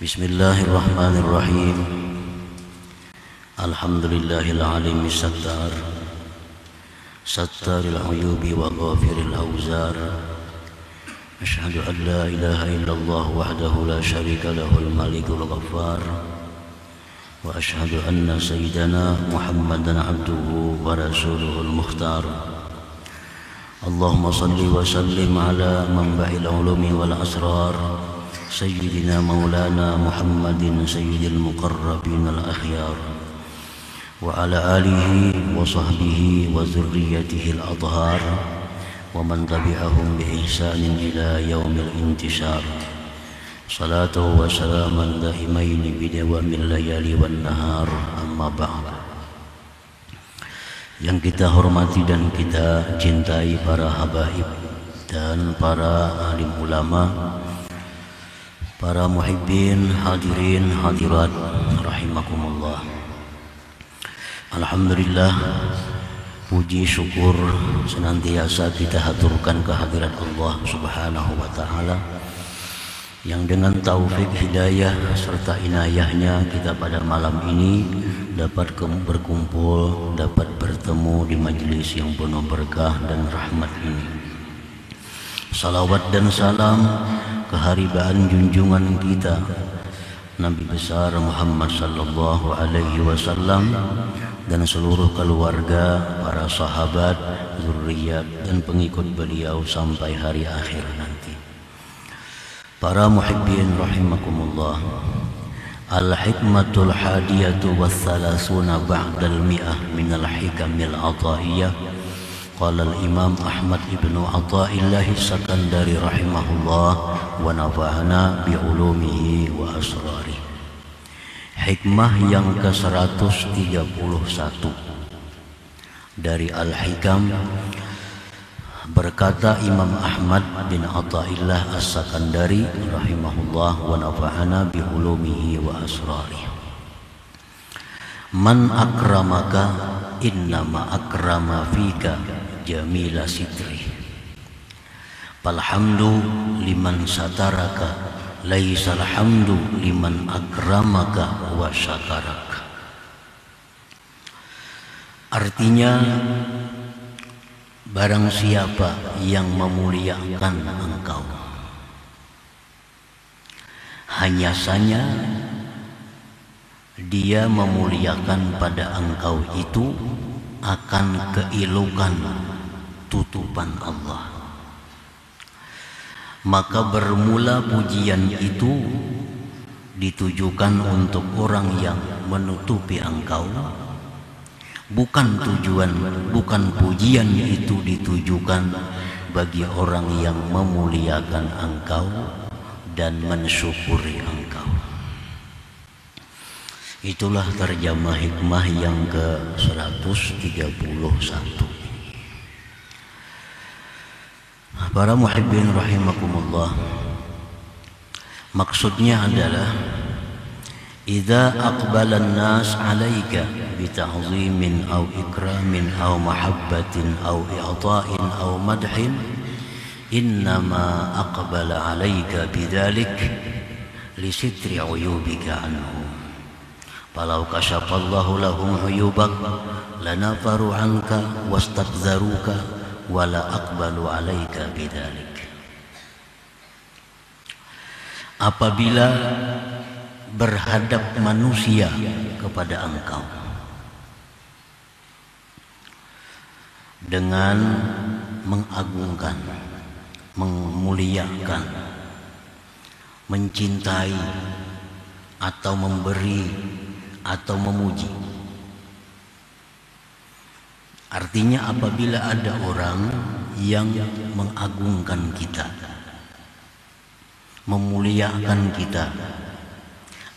Bismillahirrahmanirrahim. Alhamdulillahil alim sattar, sattaril uyubi wa ghafiril awzar. Asyhadu an la ilaha illallah wahdahu la syarika lahul malikul ghaffar. Wa asyhadu anna sayyidana Muhammadan abduhu wa rasuluhul mukhtar. Allahumma salli wa sallim ala manba'il ulumi wal asrar, Sayyidina Maulana Muhammadin Sayyidil Muqarrabin al-Akhyar, wa ala alihi wa sahbihi wa zurriyatihi al-adhar, wa man tabi'ahum bi ihsanin ila yaumil intishar. Salatu wa salaman daimaini bidawamil layali wan nahar, amma ba'd. Yang kita hormati dan kita cintai para habaib dan para alim ulama, para muhibbin, hadirin, hadirat, rahimakumullah. Alhamdulillah, puji syukur senantiasa kita haturkan kehadirat Allah Subhanahu wa ta'ala, yang dengan taufik hidayah serta inayahnya kita pada malam ini dapat berkumpul, dapat bertemu di majelis yang penuh berkah dan rahmat ini. Salawat dan salam keharibaan junjungan kita Nabi besar Muhammad sallallahu alaihi wasallam dan seluruh keluarga, para sahabat, zurriyat dan pengikut beliau sampai hari akhir nanti. Para muhibbin rahimakumullah. Al-hikmatul hadiyatu wassalasuna ba'dal mi'ah minal hikamil ataiyah. Qala al-Imam Ahmad ibnu Athaillah As-Sakandari rahimahullah wa nafa'ana bi'ulumihi wa asrari. Hikmah yang ke-131 dari Al-Hikam, berkata Imam Ahmad bin Athaillah As-Sakandari rahimahullah wa nafa'ana bi'ulumihi wa asrari. Man akramaka innama akrama fika jamila sitri, falhamdu liman sataraka, laisal hamdu liman akramaka wa syakaraka. Artinya, barang siapa yang memuliakan engkau, hanya saja dia memuliakan pada engkau itu akan keelokan tutupan Allah. Maka bermula pujian itu ditujukan untuk orang yang menutupi engkau. Bukan pujian itu ditujukan bagi orang yang memuliakan engkau dan mensyukuri engkau. Itulah terjemah hikmah yang ke-131. Para muhibbin rahimakumullah, maksudnya adalah idza aqbala an-nas 'alaika bi ta'zimin aw ikramin aw mahabbatin aw i'ta'in aw madhin, innama aqbala 'alaika bidzalik li sitri 'uyubika anhu. Falau kasyafallahu lahum 'uyubak lanafaru 'anka wastakzaruka wala aqbalu 'alaika bidzalik. Apabila berhadap manusia kepada engkau dengan mengagungkan, memuliakan, mencintai atau memberi atau memuji. Artinya apabila ada orang yang mengagungkan kita, memuliakan kita,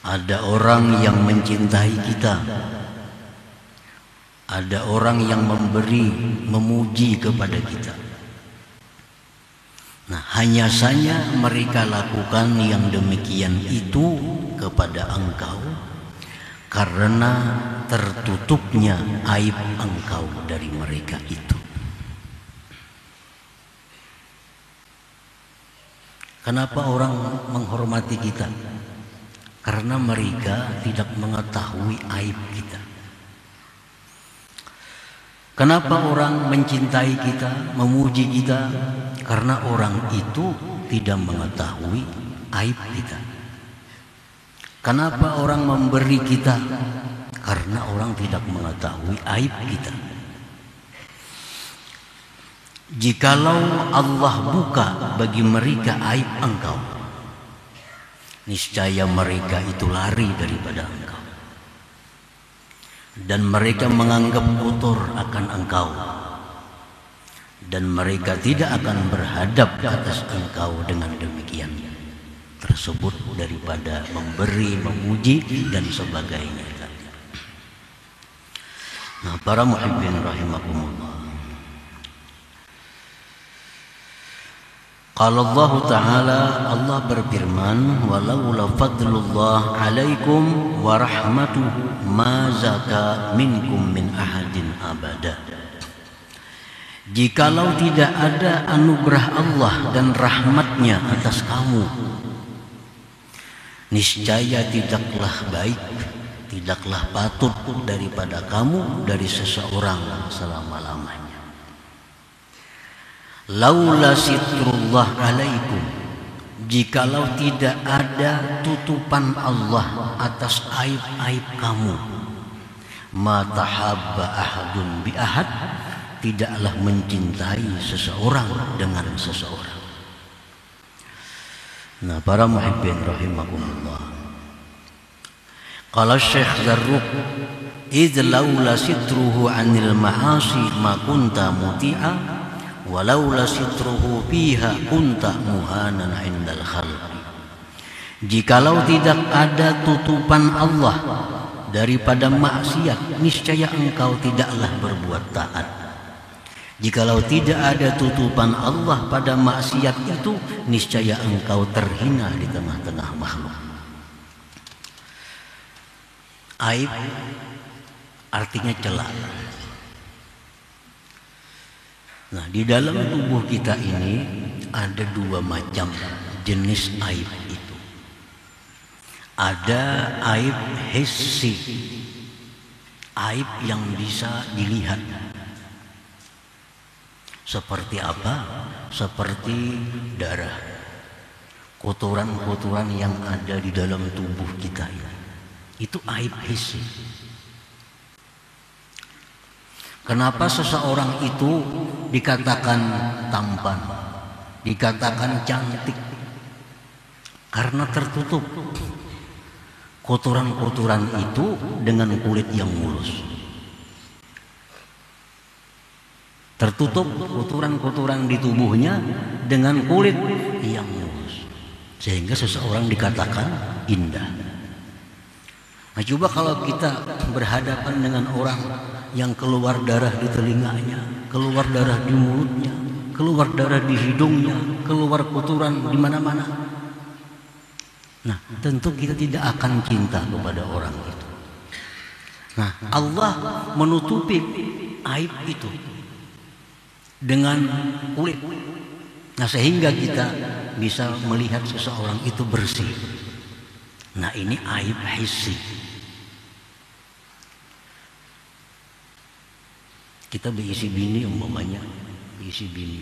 ada orang yang mencintai kita, ada orang yang memberi, memuji kepada kita. Nah, hanya saja mereka lakukan yang demikian itu kepada engkau karena tertutupnya aib engkau dari mereka itu. Kenapa orang menghormati kita? karena mereka tidak mengetahui aib kita. Kenapa orang mencintai kita, memuji kita? Karena orang itu tidak mengetahui aib kita. Kenapa orang memberi kita? Karena orang tidak mengetahui aib kita. Jikalau Allah buka bagi mereka aib engkau, niscaya mereka itu lari daripada engkau. Dan mereka menganggap kotor akan engkau, dan mereka tidak akan berhadap atas engkau dengan demikian tersebut daripada memberi, memuji dan sebagainya. Nah, para muhibbin rahimakumullah, qala Allah Ta'ala, Allah berfirman, walaula fadlullah alaikum wa rahmatuhu ma zaka minkum min ahadin abada. Jikalau tidak ada anugerah Allah dan rahmatnya atas kamu, niscaya tidaklah baik, tidaklah patut daripada kamu dari seseorang selama-lamanya. Laula sitrullah alaikum, jikalau tidak ada tutupan Allah atas aib-aib kamu, ma tahabba ahadun bi ahad, tidaklah mencintai seseorang dengan seseorang. Nah, para muhibbin rahimakumullah, qala Syekh Zarruq, idz laula sitruhu anil ma'asi ma kunta muti'a, walaula sitruhu fiha kunta muhanan indal khalq. Jikalau tidak ada tutupan Allah daripada maksiat, niscaya engkau tidaklah berbuat taat. Jikalau tidak ada tutupan Allah pada maksiat itu, niscaya engkau terhina di tengah-tengah makhluk. Aib artinya celah. Nah, di dalam tubuh kita ini ada dua macam jenis aib itu. Ada aib hissi, aib yang bisa dilihat. Seperti apa? Seperti darah, kotoran-kotoran yang ada di dalam tubuh kita ini. Itu aib hissi. Kenapa seseorang itu dikatakan tampan, dikatakan cantik? Karena tertutup kotoran-kotoran itu dengan kulit yang mulus. Tertutup kotoran-kotoran di tubuhnya dengan kulit yang mulus, sehingga seseorang dikatakan indah. Nah, coba kalau kita berhadapan dengan orang yang keluar darah di telinganya, keluar darah di mulutnya, keluar darah di hidungnya, keluar kotoran di mana-mana. Nah, tentu kita tidak akan cinta kepada orang itu. Nah, Allah menutupi aib itu dengan kulit. Nah, sehingga kita bisa melihat seseorang itu bersih. Nah, ini aib hissi. Kita berisi bini umpamanya, berisi bini.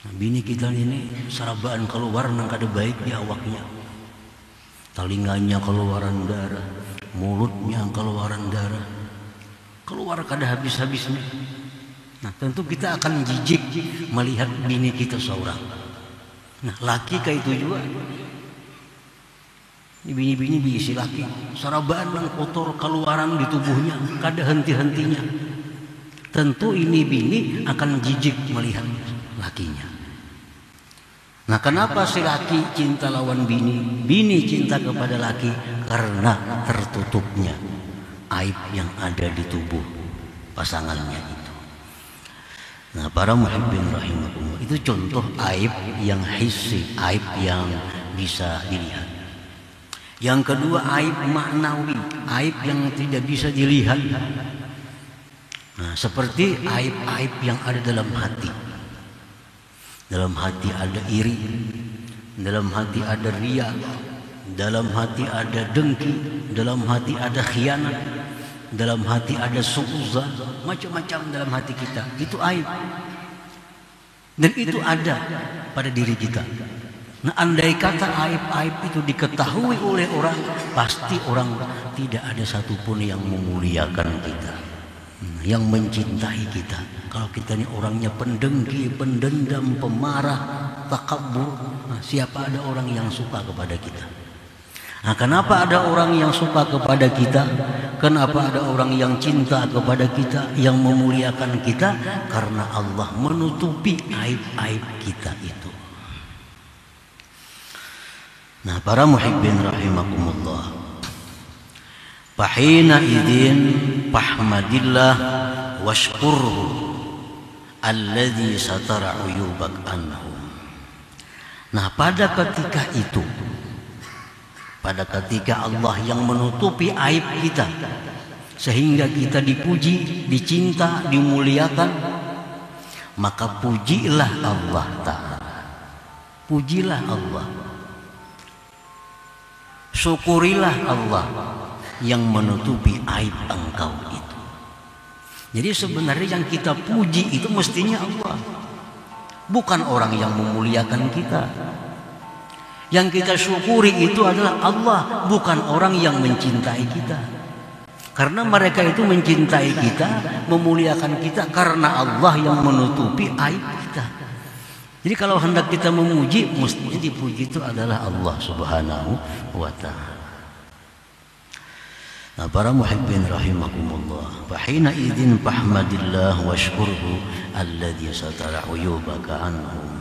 Nah, bini kita ini sarabaan keluar nang kada baik di awaknya. Telinganya keluaran darah, mulutnya keluaran darah, keluar kada habis-habisnya. Nah, tentu kita akan jijik melihat bini kita seorang. Nah, laki kayak itu juga. Bini-bini berisi laki, sarabaan yang kotor keluaran di tubuhnya, kada henti-hentinya. Tentu ini bini akan jijik melihat lakinya. Nah, kenapa si laki cinta lawan bini, bini cinta kepada laki? Karena tertutupnya aib yang ada di tubuh pasangannya itu. Nah, para muhibbin rahimakumullah, itu contoh aib yang hissi, aib yang bisa dilihat. Yang kedua, aib maknawi, aib yang tidak bisa dilihat. Nah, seperti aib-aib yang ada dalam hati. Dalam hati ada iri, dalam hati ada riya, dalam hati ada dengki, dalam hati ada khianat, dalam hati ada suuzan, macam-macam dalam hati kita. Itu aib. Dan itu ada pada diri kita. Nah, andai kata aib-aib itu diketahui oleh orang, pasti orang tidak ada satupun yang memuliakan kita, yang mencintai kita. Kalau kita ini orangnya pendengki, pendendam, pemarah, takabur, nah, siapa ada orang yang suka kepada kita? Nah, kenapa ada orang yang suka kepada kita? Kenapa ada orang yang cinta kepada kita, yang memuliakan kita? Karena Allah menutupi aib-aib kita itu. Nah, para muhibbin rahimakumullah, fahina idzin fahmadillah washkurhu alladzi satara uyubak anhum. Nah, pada ketika itu, pada ketika Allah yang menutupi aib kita sehingga kita dipuji, dicinta, dimuliakan, maka pujilah Allah Ta'ala. Pujilah Allah. Syukurilah Allah yang menutupi aib engkau itu. Jadi sebenarnya yang kita puji itu mestinya Allah, bukan orang yang memuliakan kita. Yang kita syukuri itu adalah Allah, bukan orang yang mencintai kita. Karena mereka itu mencintai kita, memuliakan kita karena Allah yang menutupi aib kita. Jadi kalau hendak kita memuji, mestinya dipuji itu adalah Allah Subhanahu wa ta'ala. Nah, para muhibbin rahimakumullah, fahina idzin fahmadillah washkurhu alladzi satara uyubaka anhum.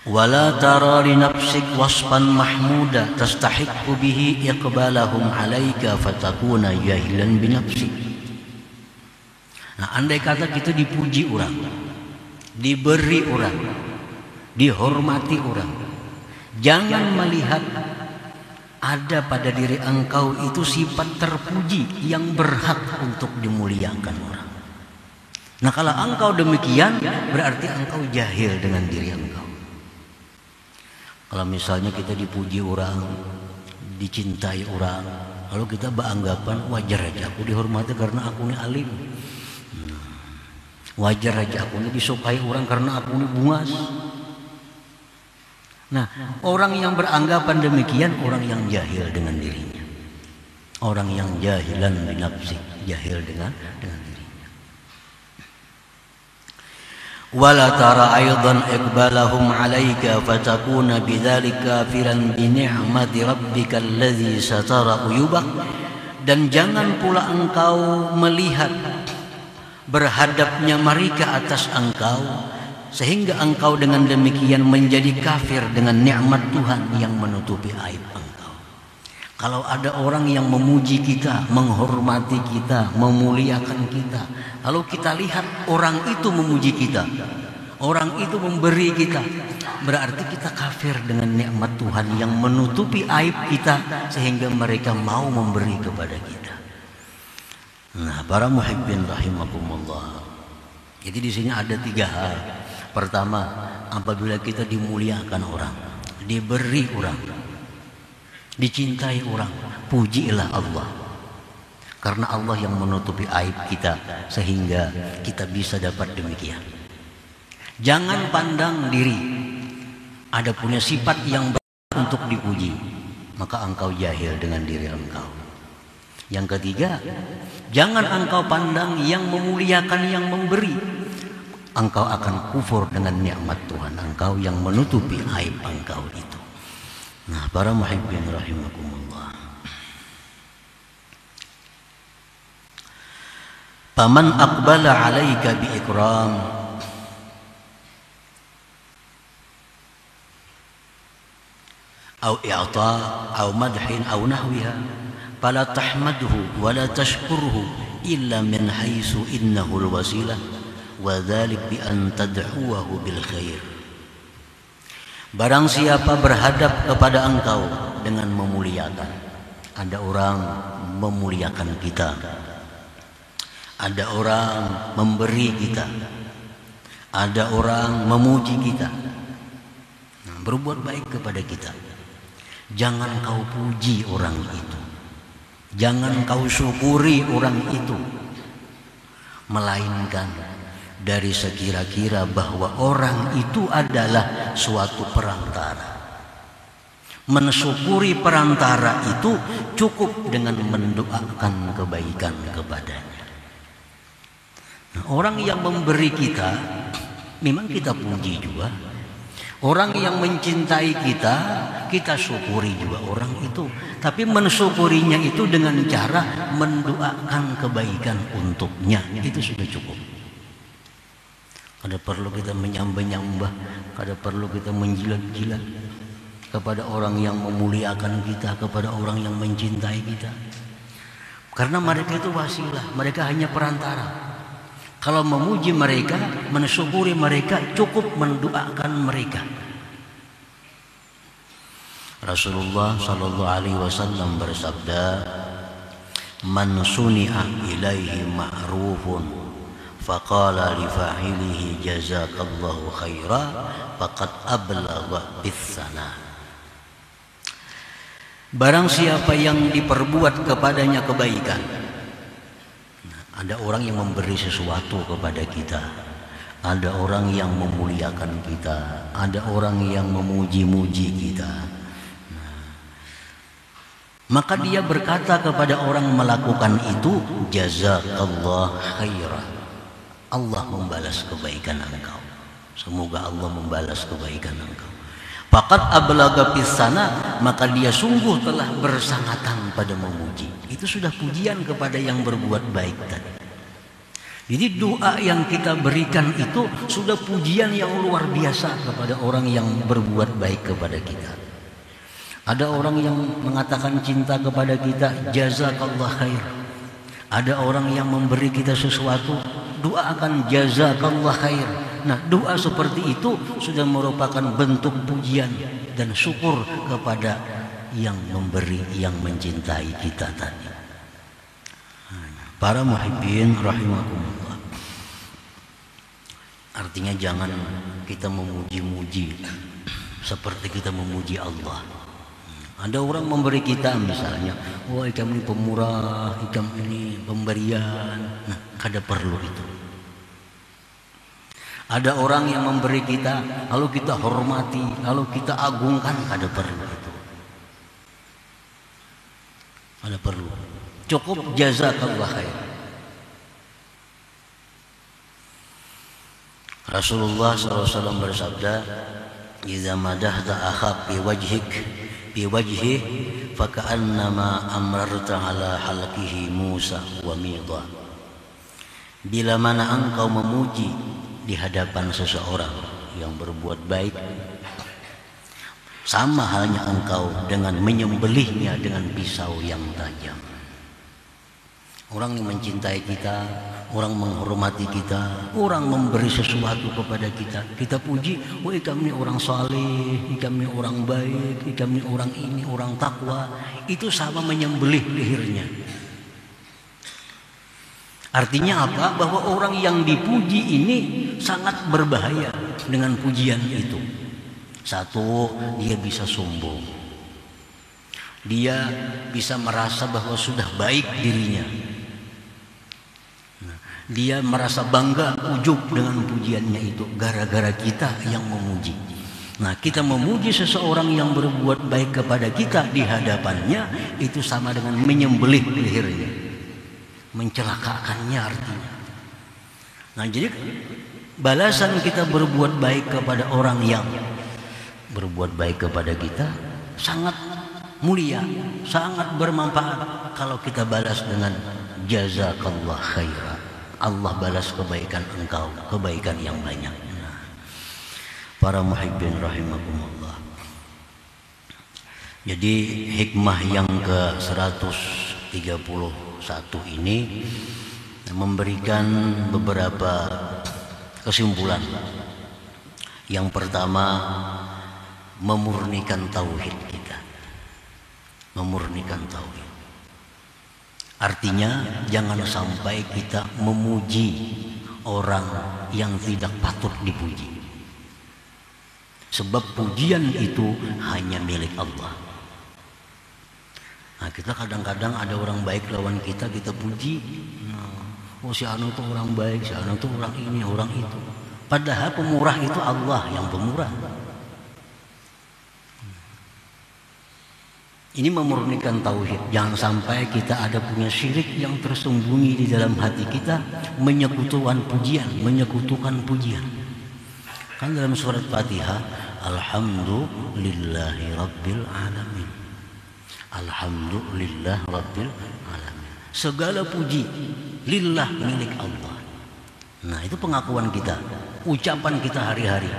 Wala tara li nafsik wasfan mahmuda tastahiqqu bihi iqbalahum 'alaika fatakuna jahilan bi nafsik. Nah, andai kata kita dipuji orang, diberi orang, dihormati orang, jangan melihat ada pada diri engkau itu sifat terpuji yang berhak untuk dimuliakan orang. Nah, kalau engkau demikian, berarti engkau jahil dengan diri engkau. Kalau misalnya kita dipuji orang, dicintai orang, lalu kita beranggapan wajar aja aku dihormati karena aku ini alim. Wajar aja aku ini disukai orang karena aku ini bungas. Nah, orang yang beranggapan demikian orang yang jahil dengan dirinya. Orang yang jahilan binafsi, jahil dengan dirinya. Wala tara aidan iqbalahum 'alaika fatakuna bidzalika kafiran bi ni'mati rabbikal ladzi satara uyubak. Dan jangan pula engkau melihat berhadapnya mereka atas engkau sehingga engkau dengan demikian menjadi kafir dengan nikmat Tuhan yang menutupi aib engkau. Kalau ada orang yang memuji kita, menghormati kita, memuliakan kita, lalu kita lihat orang itu memuji kita, orang itu memberi kita, berarti kita kafir dengan nikmat Tuhan yang menutupi aib kita sehingga mereka mau memberi kepada kita. Nah, para muhibbin rahimakumullah. Jadi di sini ada 3 hal. Pertama, apabila kita dimuliakan orang, diberi orang, dicintai orang, pujilah Allah. Karena Allah yang menutupi aib kita sehingga kita bisa dapat demikian. Jangan pandang diri ada punya sifat yang baik untuk dipuji, maka engkau jahil dengan diri engkau. Yang ketiga, jangan engkau pandang yang memuliakan, yang memberi. Engkau akan kufur dengan nikmat Tuhan engkau yang menutupi aib engkau itu. Nah, para muhibbin rahimakumullah. Faman aqbala 'alaika bi ikram au i'ta au madhin au nahwiha fala tahmadhu wa la tashkurhu illa min haitsu innahu al-wasilah wa dzalik bi an tad'uhu bil khair. Barang siapa berhadap kepada engkau dengan memuliakan, ada orang memuliakan kita, ada orang memberi kita, ada orang memuji kita, berbuat baik kepada kita, Jangan kau puji orang itu, jangan kau syukuri orang itu, melainkan dari sekira-kira bahwa orang itu adalah suatu perantara. Mensyukuri perantara itu cukup dengan mendoakan kebaikan kepadanya. Nah, orang yang memberi kita memang kita puji juga. Orang yang mencintai kita, kita syukuri juga orang itu. Tapi mensyukurinya itu dengan cara mendoakan kebaikan untuknya. Itu sudah cukup. Kada perlu kita menyembah-nyembah, kada perlu kita menjilat-jilat kepada orang yang memuliakan kita, kepada orang yang mencintai kita. Karena mereka itu wasilah, mereka hanya perantara. Kalau memuji mereka, mensyukuri mereka, cukup mendoakan mereka. Rasulullah sallallahu alaihi wasallam bersabda, "Man suni'a ilaihi ma'rufun faqala li fa'ilihi jazakallahu khaira faqad ablagha bis-sana." Barang siapa yang diperbuat kepadanya kebaikan, ada orang yang memberi sesuatu kepada kita, ada orang yang memuliakan kita, ada orang yang memuji-muji kita. Maka dia berkata kepada orang melakukan itu, jazakallah khairah. Allah membalas kebaikan engkau. Semoga Allah membalas kebaikan engkau. Faqad ablagha bis-sana, maka dia sungguh telah bersangatan pada memuji. Itu sudah pujian kepada yang berbuat baik tadi. Jadi doa yang kita berikan itu sudah pujian yang luar biasa kepada orang yang berbuat baik kepada kita. Ada orang yang mengatakan cinta kepada kita, jazakallah khair. Ada orang yang memberi kita sesuatu, doakan jazakallah khair. Nah, doa seperti itu sudah merupakan bentuk pujian dan syukur kepada yang memberi, yang mencintai kita tadi. Para muhibbin rahimakumullah. Artinya jangan kita memuji-muji seperti kita memuji Allah. Ada orang memberi kita misalnya, wah ikam ini pemurah, ikam ini pemberian. Nah, kada perlu itu. Ada orang yang memberi kita, lalu kita hormati, lalu kita agungkan, kada perlu itu. Kada perlu. Cukup jazakallah khair. Rasulullah SAW bersabda, "Idza madahta akhak bi wajhi faka'annama amrarta ala halqihi Musa wa Midha." Bila mana engkau memuji di hadapan seseorang yang berbuat baik, sama halnya engkau dengan menyembelihnya dengan pisau yang tajam. Orang yang mencintai kita, orang menghormati kita, orang memberi sesuatu kepada kita, kita puji, oh ikam ini orang saleh, ikam ini orang baik, ikam ini orang takwa. Itu sama menyembelih lehernya. Artinya apa? Bahwa orang yang dipuji ini sangat berbahaya dengan pujian itu. Satu, dia bisa sombong. Dia bisa merasa bahwa sudah baik dirinya. Dia merasa bangga, ujub dengan pujiannya itu gara-gara kita yang memuji. Nah, kita memuji seseorang yang berbuat baik kepada kita di hadapannya, itu sama dengan menyembelih lehernya, mencelakakannya artinya. Nah, jadi balasan kita berbuat baik kepada orang yang berbuat baik kepada kita sangat mulia, sangat bermanfaat kalau kita balas dengan jazakallah khairah. Allah balas kebaikan engkau, kebaikan yang banyak. Nah, para muhibbin rahimakumullah. Jadi hikmah yang ke-131 ini memberikan beberapa kesimpulan. Yang pertama, memurnikan tauhid kita. Memurnikan tauhid. Artinya jangan sampai kita memuji orang yang tidak patut dipuji. Sebab pujian itu hanya milik Allah. Nah, kita kadang-kadang ada orang baik lawan kita, kita puji. Oh si anu tuh orang baik, si anu tuh orang ini, orang itu. Padahal pemurah itu Allah yang pemurah. Ini memurnikan tauhid. Jangan sampai kita ada punya syirik yang tersembunyi di dalam hati kita, menyekutukan pujian. Kan dalam surat Fatihah, Alhamdulillahi Rabbil Alamin. Alhamdulillah Rabbil Alamin. Segala puji lillah, milik Allah. Nah, itu pengakuan kita, ucapan kita hari-hari.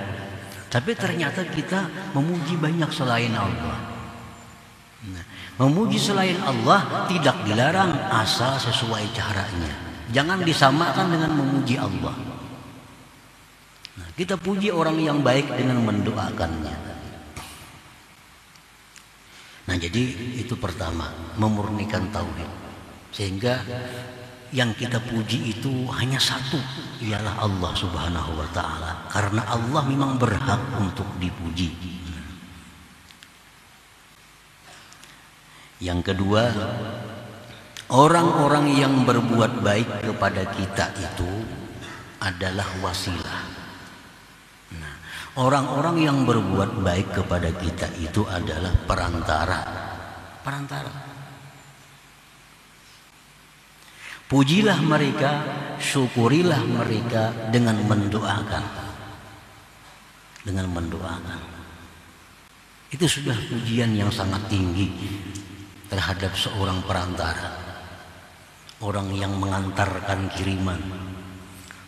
Tapi ternyata kita memuji banyak selain Allah. Nah, memuji selain Allah tidak dilarang asal sesuai caranya. Jangan disamakan dengan memuji Allah. Nah, kita puji orang yang baik dengan mendoakannya. Nah, jadi itu pertama, memurnikan tauhid. Sehingga yang kita puji itu hanya satu, ialah Allah Subhanahu wa ta'ala. Karena Allah memang berhak untuk dipuji. Yang kedua, orang-orang yang berbuat baik kepada kita itu adalah wasilah. Nah, orang-orang yang berbuat baik kepada kita itu adalah perantara. Pujilah mereka, syukurilah mereka dengan mendoakan. Itu sudah pujian yang sangat tinggi terhadap seorang perantara, orang yang mengantarkan kiriman.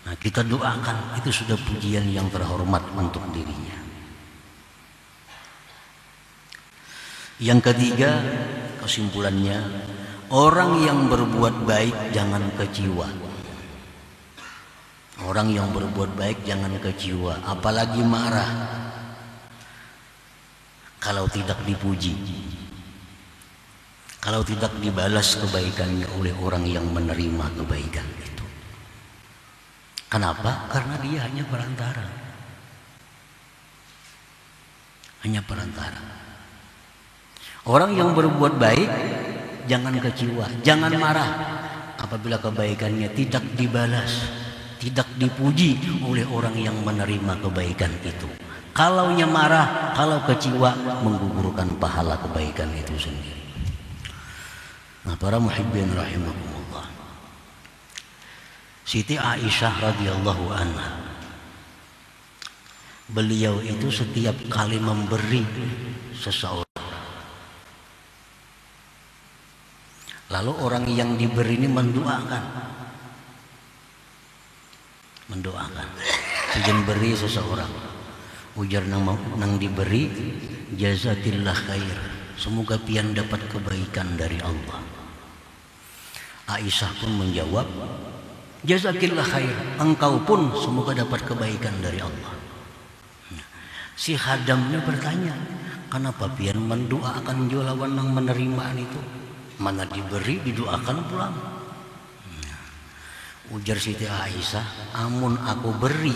Nah, kita doakan, itu sudah pujian yang terhormat untuk dirinya. Yang ketiga, kesimpulannya, orang yang berbuat baik jangan kecewa. Orang yang berbuat baik jangan kecewa, apalagi marah kalau tidak dipuji, kalau tidak dibalas kebaikannya oleh orang yang menerima kebaikan itu. Kenapa? Karena dia hanya perantara. Orang yang berbuat baik jangan kecewa, jangan marah apabila kebaikannya tidak dibalas, tidak dipuji oleh orang yang menerima kebaikan itu. Kalaunya marah, kalau kecewa, menggugurkan pahala kebaikan itu sendiri. Nah, para muhibbin rahimakumullah, Siti Aisyah radhiyallahu anha, beliau itu setiap kali memberi seseorang, lalu orang yang diberi ini mendoakan. Sejen beri seseorang, ujar nang diberi, jazakillah khair, semoga pian dapat kebaikan dari Allah. Aisyah pun menjawab, jazakillah khair, engkau pun semoga dapat kebaikan dari Allah. Si khadamnya bertanya, kenapa pian mendoakan jolawan yang menerima itu? Mana diberi didoakan pulang. Ujar Siti Aisyah, amun aku beri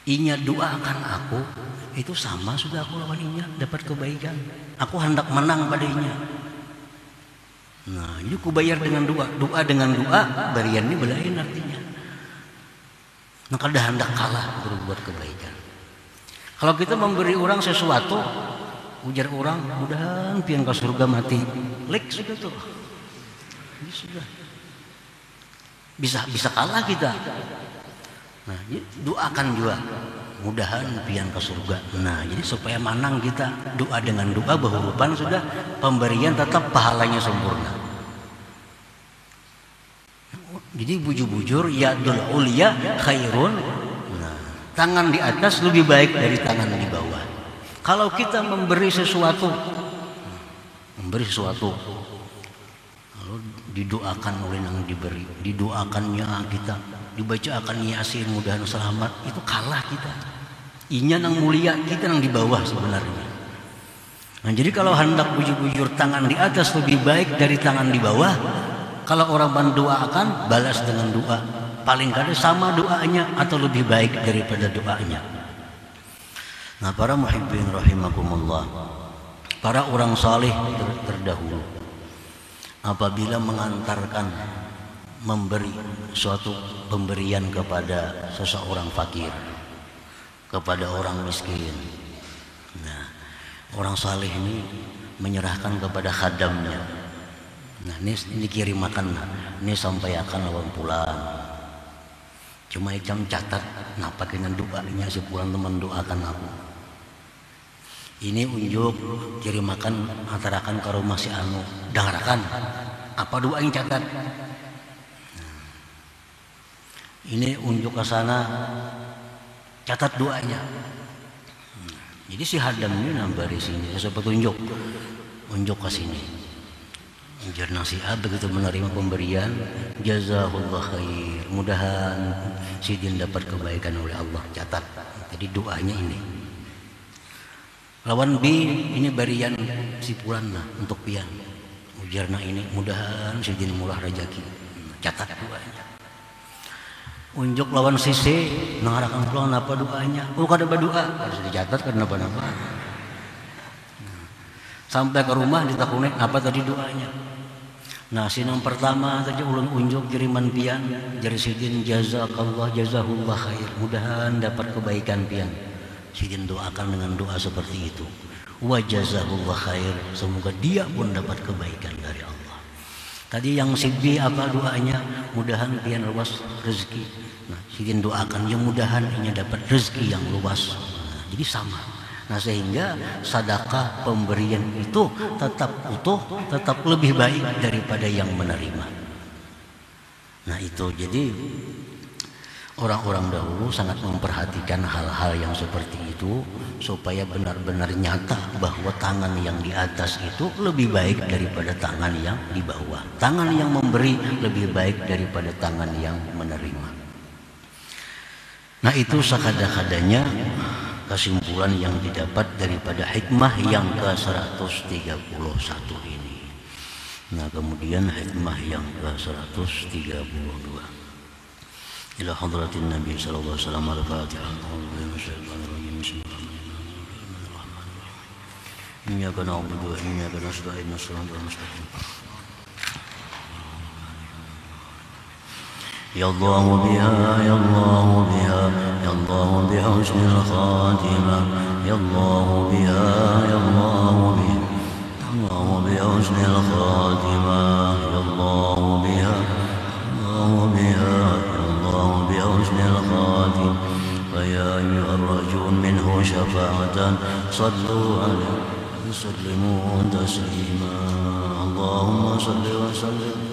inya doakan aku, itu sama sudah aku lawan inya dapat kebaikan. Aku hendak menang pada inya. Nah, ini ku bayar dengan doa dengan doa, barian ini belain artinya. Nah, kada hendak kalah berbuat kebaikan. Kalau kita memberi orang sesuatu, ujar orang, mudah-mudahan pian ke surga mati, lek sudah tuh, ini sudah bisa kalah kita. Nah, doakan juga, mudahan pian ke surga. Nah, jadi supaya menang kita, doa dengan doa berhubungan sudah pemberian tetap pahalanya sempurna. Jadi bujur-bujur, yadul ulia khairun. Nah, tangan di atas lebih baik dari tangan di bawah. Kalau kita memberi sesuatu, lalu didoakan oleh yang diberi, didoakannya kita, dibacakan Yasin mudahan selamat, itu kalah kita. Inya nang mulia, kita nang di bawah sebenarnya. Nah, jadi kalau hendak bujur-bujur tangan di atas lebih baik dari tangan di bawah. Kalau orang mendoakan, balas dengan doa. Paling kada sama doanya atau lebih baik daripada doanya. Nah, para muhibbin rahimakumullah, Para orang saleh terdahulu apabila mengantarkan memberi suatu pemberian kepada seseorang fakir, kepada orang miskin, nah orang saleh ini menyerahkan kepada khadamnya. Nah ini kirim makan, ini sampaikan lawan pulang. Cuma icam catat, nah pakainya doanya si pulang teman doakan aku. Ini unjuk kirim makan antarakan ke rumah si anu, dangarakan apa doa yang catat. Ini unjuk ke sana, catat doanya. Jadi si hadam ini nambah di sini, saya petunjuk, unjuk ke sini. Jarna si A begitu menerima pemberian, jazakallah khair, mudahan si Din dapat kebaikan oleh Allah, catat. Jadi doanya ini. Lawan B ini barian si pulan lah untuk pian. Ujarna ini mudahan si Din mulah rezeki, catat doanya. Unjuk lawan si C, ngarahkan pulang apa doanya? Oh kada berdoa, harus dicatat karena apa-apa. Sampai ke rumah ditakunin apa tadi doanya. Nah sinang pertama tadi ulun unjuk kiriman pian jari sidin jazakallah jazahullah khair, mudahan dapat kebaikan pian. Sidin doakan dengan doa seperti itu, wa jazahullah khair, semoga dia pun dapat kebaikan dari Allah. Tadi yang si B apa doanya? Mudahan pian luas rezeki. Nah sidin doakan yang mudahan ini dapat rezeki yang luas. Nah, jadi sama. Nah sehingga sedekah pemberian itu tetap utuh, tetap lebih baik daripada yang menerima. Nah itu jadi orang-orang dahulu sangat memperhatikan hal-hal yang seperti itu supaya benar-benar nyata bahwa tangan yang di atas itu lebih baik daripada tangan yang di bawah. Tangan yang memberi lebih baik daripada tangan yang menerima. Nah itu sekada-kadanya kesimpulan yang didapat daripada hikmah yang ke-131 ini. Nah kemudian hikmah yang ke-132. Ila hadratin Nabi sallallahu alaihi wasallam al-Fatihah. Bismillahirrahmanirrahim. Iyyaka na'budu wa iyyaka nasta'in. Shiratal mustaqim. Ya Allah biha, ya Allah biha, ya Allah biha husnul khatimah. Ya Allah biha, ya Allah biha, ya Allah biha husnul khatimah. Ya Allah biha, ya Allah biha, ya Allah biha husnul khatimah. Fa ya ayyuhar rajul minhu syafa'atan sallu alaihi wa sallimu taslima. Allahumma salli wa sallim